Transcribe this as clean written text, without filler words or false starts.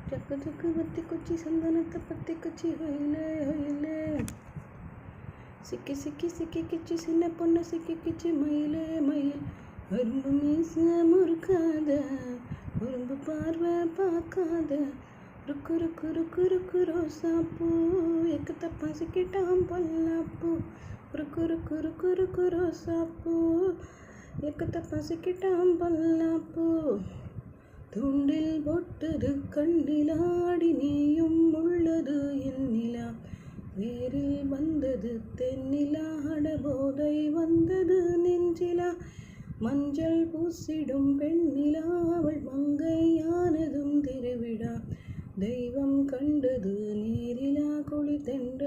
சக்கு சக்கு பத்தி குச்சி சந்தனத்தை பத்தி குச்சி ஹொயிலே ஹொயிலே சிக்கி சிக்கி சிக்கி கிச்சி சின்ன பொண்ணு சிக்கி கிச்சி மயிலே மயில் அரும்பு மீச முறுக்காத உரும்பு பார்வை பார்க்காத ருக்கு ருக்கு ருக்கு ருக்கு ரோசாப்பூ எக்கு தப்பா சிக்கிட்டாம் பொல்லாப்பூ ருக்கு ருக்கு ருக்கு ருக்கு ரோசாப்பூ எக்கு தப்பா சிக்கிட்டாம் பொல்லாப்பூ துண்டில் பொட்டது கண்ணிலாடி நீயும் உள்ளது என்னிலா வேரில் வந்தது தென்னிலா அடபோதை வந்தது நெஞ்சிலா மஞ்சள் பூசிடும் பெண்ணிலா அவள் மங்கையானதும் திருவிழா தெய்வம் கண்டது நீரிலா குளிர் தென்ற